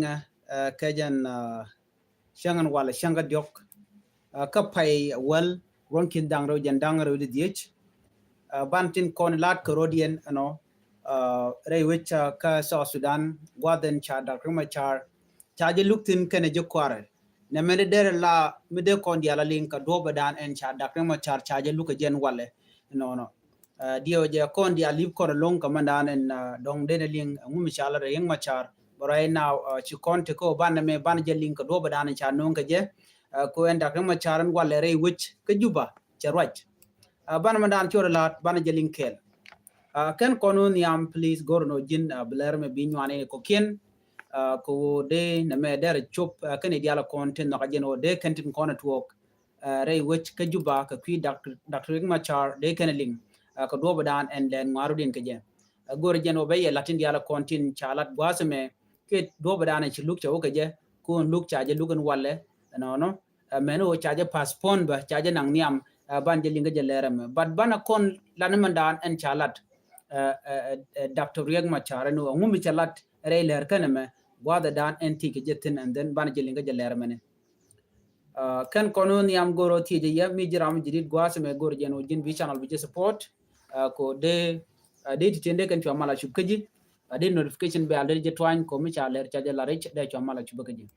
kajan shangan wala shanga diok ka pai wal ronkin dangro jandangro de diech bantin kon lat korodian ray which ka South Sudan gwaden cha Dr. Machar chaje luktin kene jokware na mede der la mede kon diala link do badan en cha Dr. Machar chaje luka jen wale dio je kon dia lip kon long kamandan en dong den ling ngumi chala re yang Machar but right now chi kon te ko ban me ban je link do badan cha non ka je ko en Dr. Machar wale ray which ka juba cha right ban mandan chora lat ban je link kel kan kono niam please gorno jin bler me binwane ko ken ko de na me der chop kan diala content no kajen o de kantin kono talk ray which ka juba ka kwi Dr. Machar de kan ling ko do badan en len marudin ka je gor jen o be latin diala content chalat gwasme ke do badan ci luk cha o ka je ko luk cha je lugan walle no meno cha je passport ba cha je nang niam ban je linga je lerem but bana kon lan mandan en chalat Dr. Riek Machar no ngumi chalat railer kaname wada dan enti ke jetin and then ban jelinga jaler mane kan kono niam goro tije ya mi jiram jidit gwasme gor jeno jin bi channel bi support ko de titende kan chamala shubkaji de notification be already je twan ko mi chaler chaje la rech de chamala shubkaji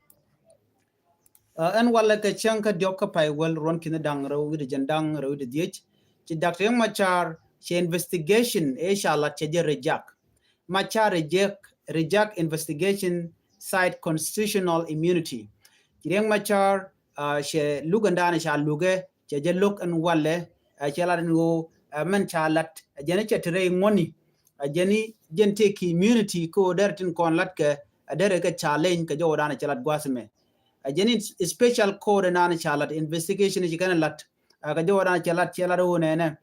an wala ka chanka dioka pai wel ron kin dangro wi jandang ro de diech ci Dr. Machar she investigation shalat chaje reject Machar reject investigation cite constitutional immunity Riek Machar she lugandana sha luge chaje luk an walle chalat ngo man chalat jene chatre ngoni jeni gente ki immunity ko dertin kon lat ke dere ka challenge ka jodana chalat gwasme jeni special code nana chalat investigation ji kana lat ka jodana chalat wonene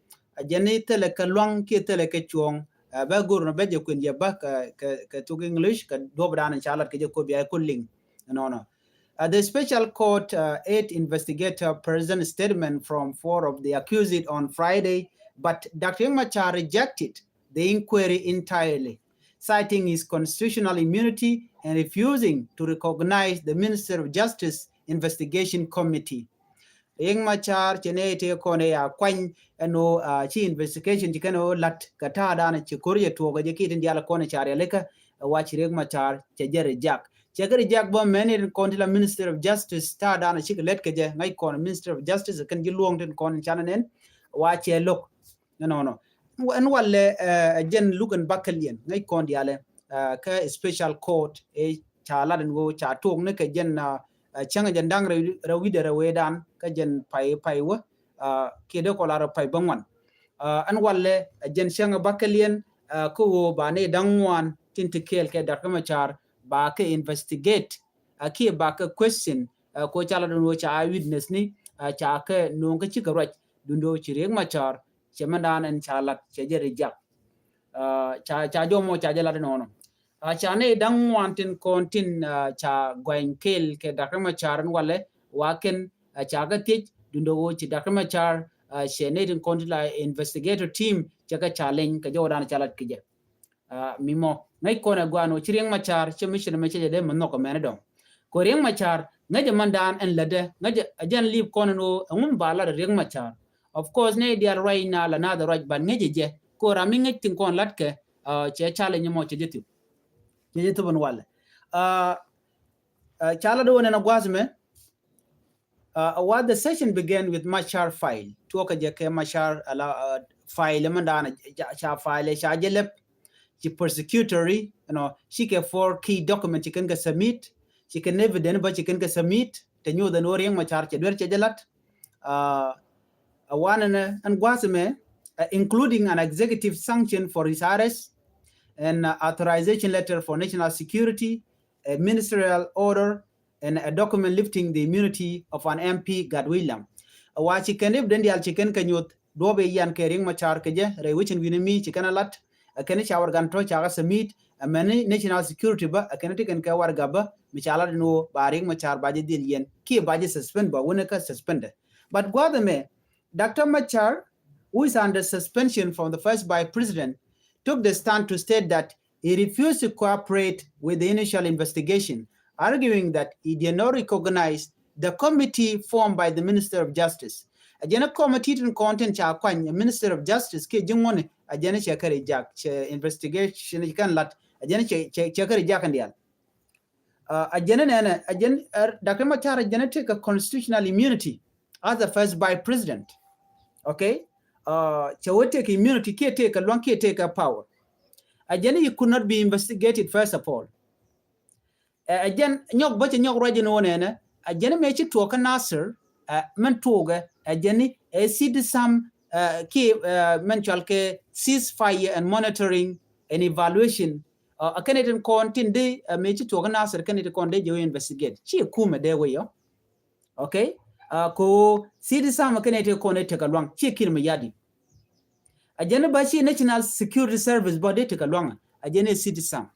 jeni tele ka long ki tele ka chuong ba gurno be je kun je ba ka to English ka dobran chalat ke je ko biya kulling no the special court 8 investigator present statement from 4 of the accused on Friday but Dr. Machar rejected the inquiry entirely citing his constitutional immunity and refusing to recognize the Minister of Justice investigation committee Riek Machar chenete kone ya kwany no chi investigation chikano lat kata dana chikorie tuoga je kitin diala kone chare leka wachi Riek Machar chejere jak chegere jak bo meni kontila Minister of Justice ta dana chik let keje ngai kon Minister of Justice kan ji luong den kon chananen wachi lok no en walle jen lugan bakalien ngai kon diale ka special court chala den go cha tong ne ke jen changa jandang rawide rawedan ka jen pai wa kede ko lara pai bangwan an walle jen changa bakalien ko ba ne dangwan tintikel ke Dr. Machar ba ke investigate ki ba ka question ko chala no cha witness ni cha ke no ka ci ka raj dundo ci Riek Machar ci mandan en chalat ci jere jak cha jomo cha jala no cha ne dangwan tin kontin cha gwainkel ke Dr. Machar walle waken cha ga tij dundo ci Dr. Machar shenetin kontila investigator team jaga challenge ka jodan chalat kije mimo ngai kona gwano ci Riek Machar ci mission me ci de monno ko menedom ko Riek Machar ngaje mandan en lade ngaje ajan lip kono no ngum bala Riek Machar of course ne dia right na la na the right ban ngaje je ko rami ngatin kon latke ci challenge mo ci jetu bon wala chala do na gwazme what the session began with Machar file toka je ke Machar ala file mandana cha file cha jelep ci persecutory she ke 4 key documents she can get submit she can evidence but she can get submit te nyu the no Riek Machar che der che jelat one and gwazme including an executive sanction for his arrest an authorization letter for national security a ministerial order and a document lifting the immunity of an MP God William wa ci kan ibden dial ci kan kanyot dobe yan ke Riek Machar ke je rewichin winimi ci kan lat kan ci awar gan to ci aga submit mani national security ba kan ti kan ka war gaba mi chala no ba Riek Machar ba je dil yen ki ba je suspend ba wona ka suspended but gwadame Dr. Machar who is under suspension from the first by president took the stand to state that he refused to cooperate with the initial investigation arguing that he did not recognize the committee formed by the Minister of Justice. Ajena committee in content cha kwany Minister of Justice ke jingone ajena chekare jack investigation kan lat ajena chekare jack ndial. Ajena nana ajena Dr. Machar ajena take a constitutional immunity as the first vice president. Okay? Chawote take immunity ke take a long ke take a power. Ajena you could not be investigated first of all. Again, nyok bache nyok rajin wonene ajeni mechi tuoka Nasser men tuoga ajeni sid some ki men chalke ceasefire and monitoring and evaluation akanetin kontin de mechi tuoka Nasser kanit konde jo investigate chi kuma de yo okay ko sid some kanit konde take along chi kirma yadi ajeni bachi National Security Service body take along ajeni sid some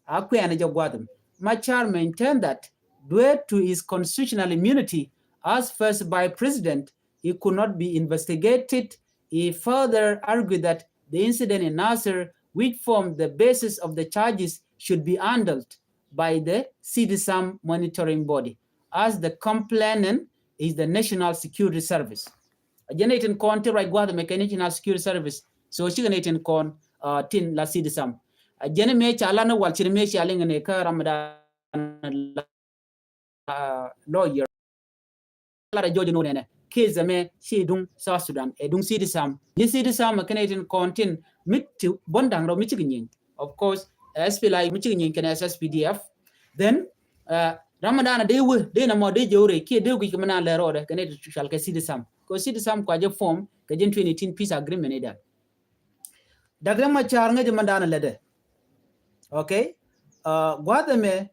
akwe anaja gwadum Machar maintained that due to his constitutional immunity as first vice president, he could not be investigated. He further argued that the incident in Nasser, which formed the basis of the charges, should be handled by the CDSAM monitoring body, as the complainant is the National Security Service. A generating con te right the National Security Service, so she generating con tin la CDSAM. Jene me chala na wal chine me chaling ne ka Ramadan lawyer la jojo no ne ke zame shi dung South Sudan e dung sidi sam ni sidi sam Canadian content mit bondang ro michigin of course SPLI michigin kan SSPDF then Ramadan de na mo de jore ke de gu kuma na lero de Canadian shal ke sidi sam ko sidi sam kwa je form ke 2018 peace agreement ne da daga ma char nga mandana lede. Okay, Guadame,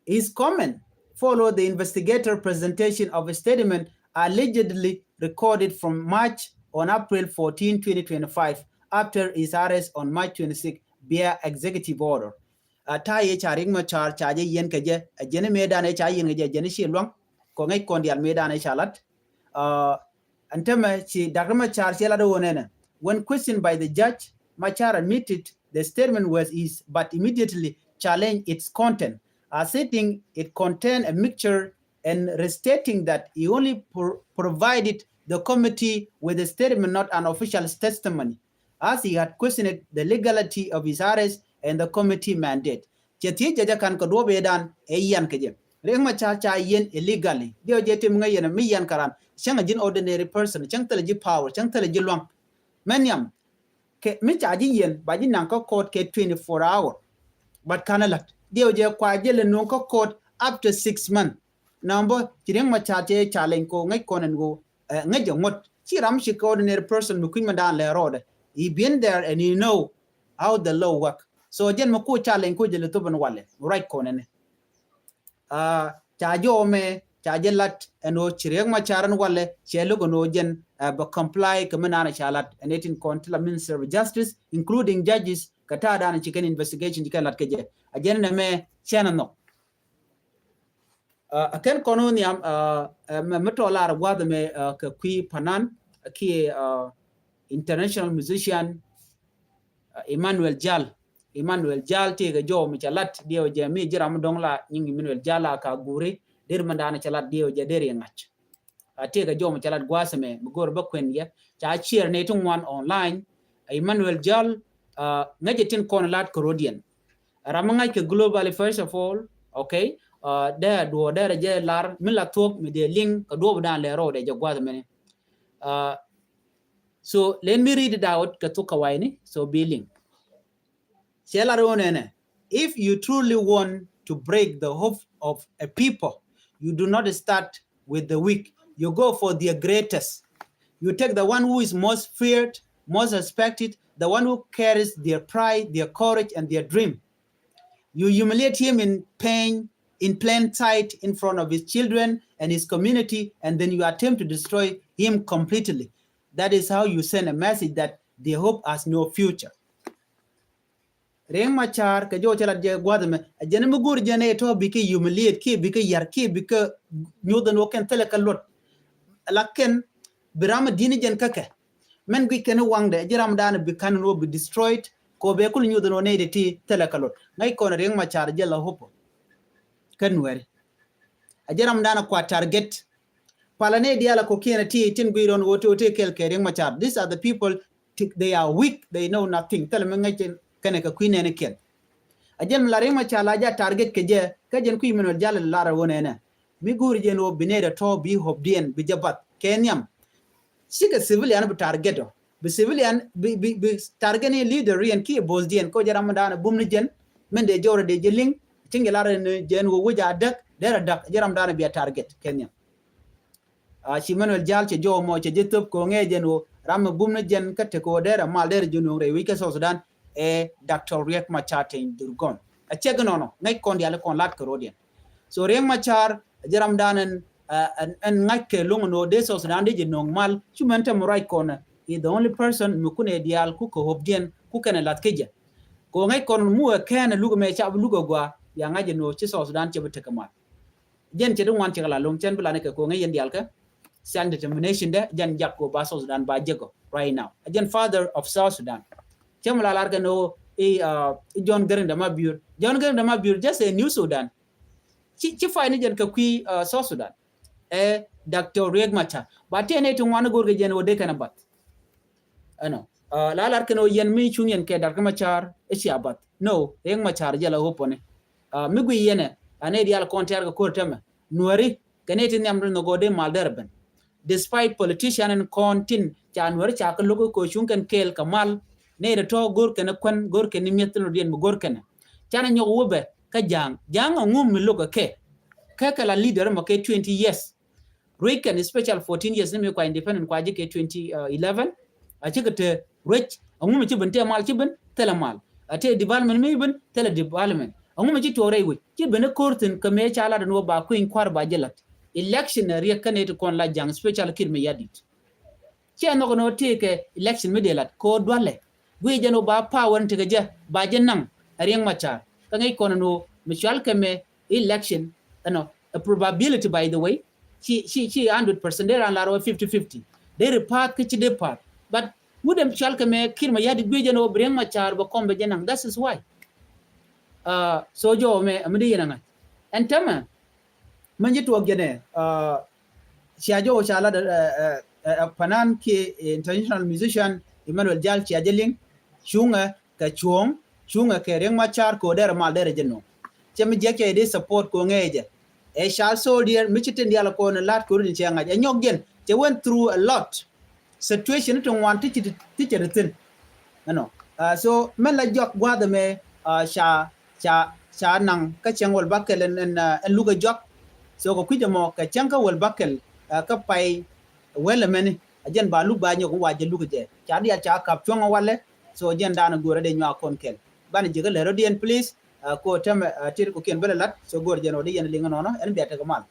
his comment followed the investigator presentation of a statement allegedly recorded from March on April 14, 2025, after his arrest on March 26 via executive order. Ta ye charing ma char chaje yen kaje jene medane cha yen kaje jene shi long ko ngai kondial medane chalat antema chi dagma char chela do wonene. When questioned by the judge, Machar admitted the statement was his, but immediately challenged its content, stating it contained a mixture and restating that he only provided the committee with a statement, not an official testimony, as he had questioned the legality of his arrest and the committee mandate. Cheti jaja kan ko do be dan e yan keje. Reng Machar cha yen illegally. Dio jete mga yen mi yan karan. Chang jin ordinary person, chang tele ji power, chang tele ji long. Menyam ke mi chaji yen ba jin nan ko court ke 24 hour but kanalat dio je kwa je le non ko court up to 6 months number jireng ma cha che challenge ko ngai konen go ngai jongot chi ram shi ordinary person mu kuin dan le road he been there and you know how the law work so jen ma ko challenge ko je le to ban wale right konen cha jo me cha je lat eno jireng ma charan wale che lo no jen but comply kamanana chalat and 18 contla Minister of Justice including judges kata dana chicken investigation dikalat keje again na me chana no akan kono ni metola arwa me ka kui panan ki international musician Emmanuel Jal te ga jo mi chalat dio je mi jiram dongla nyingi Emmanuel Jala ka guri der mandana chalat dio je der ngach take a job chalat gwasame mugor bakwen ya cha cheer ne tung one online Emmanuel Jal ngajetin kon lat Corodian ramanga ke globally first of all okay there do there je lar mila talk me the link ka do dan le ro de gwasame so let me read it out ka to kawaini so billing if you truly want to break the hope of a people, you do not start with the weak. You go for the greatest. You take the one who is most feared, most respected, the one who carries their pride, their courage, and their dream. You humiliate him in pain, in plain sight, in front of his children and his community, and then you attempt to destroy him completely. That is how you send a message that the hope has no future. Reng Machar ka jo chala je gwadme jene mugur jene to bike humiliate ki bike yar ki bike nyodan woken tele kalot laken birama dini jen kake men gui ken wangde jiram dan bi kan no be destroyed ko be kul nyodan ne de ti tele kalot ngai ko Reng Machar je la hopo kanwer ajaram dana kwa target palane diala ko kena ti tin guiron woto te kelke ring machar these are the people they are weak they know nothing telme ngachen kene ka queen ne kel ajem la ring machar la ja target ke je ka jen kuy menol jala lara wonena mi guri jen wo bineda to bi hobdien bi jabat kenyam siga civilian bu target bi civilian bi target ni leader yen ki bosdien ko jaram dana bumni jen men de jore de jeling tingelara ne jen wo wuja dak dera dak jaram dana bi target kenyam ci manuel jal ci jo mo ci jetop ko ngejen wo ram bumna jen katte ko dera mal dera junu re wi ke so sudan e dr riek machar tin durgon a cegnono ngay kon yalla kon lat ko rodien so riek machar jaram danen an ngake lungo de so sudan de jinong mal chumenta moray kon is the only person mu kune dial ku ko hobdien ku kana lat keje ko ngay kon mu kana lugo me cha lugo gwa ya ngaje no ci so sudan ci bete kamal jen ci dum wan ci kala long chen bla ne ko ngay dial ka self determination de jan jakko ba South Sudan ba jego right now again father of South Sudan chemla larga no John Garang Mabur just a new Sudan ci fay ni jan ka kui South Sudan Dr. Riek Machar ba tene to wana gorge jen wo de kana bat ano la larga no yen mi chungen ke Dr. Machar ci abat no Riek Machar jala hopone mi gui yene ane dial konter ko kortema nuari kaneti nyamru no gode malderben despite politician and contin janwar cha ka logo ko shunkan kel kamal ne da to gor kana kwan gor kana metno dien gor kana chana nyogo wobe ka jang ngum mi logo ke kala leader mo ke 20 years Reagan special 14 years ne me kwa independent kwa je ke 2011 a ci te rich ngum ci bente mal ci ben tele mal ate development me ben tele development ngum ci tore wi ci ben kortin ka me chala da no ba ko in kwar ba jelat election riekane to kon la jang special kid me yadit ci no no teke election me delat ko dwale gui jeno ba power tege je ba jenang Riek Machar ka ngai kono no mutual keme election a probability by the way she 100% there and la 50-50 they repart ki de part but wudem mutual keme kid me yadit gui jeno Riek Machar ba kombe jenang that is why so jo me amdi yenanga entama manjitu ogene siajo shala panan ki international musician Emmanuel Jal Chiajeling chunga ka chunga ke Riek Machar ko der mal der jenno chemi jeke de support ko ngeje shall soldier michitin yala ko na lat ko ni chenga nyoggen they went through a lot situation to want teacher tin so men la jok gwa de me cha nang ka chengol bakel en luga jok so ko kujamo ka chanka wal bakel ka pai wala meni ajen ba lu ba nyoko waje lu je cha dia cha kap chonga wale so jen dana gore de nya kon kel bani jigal rodien please ko tem tir ko ken belalat so gor jeno de yen linga nono en biata ko mal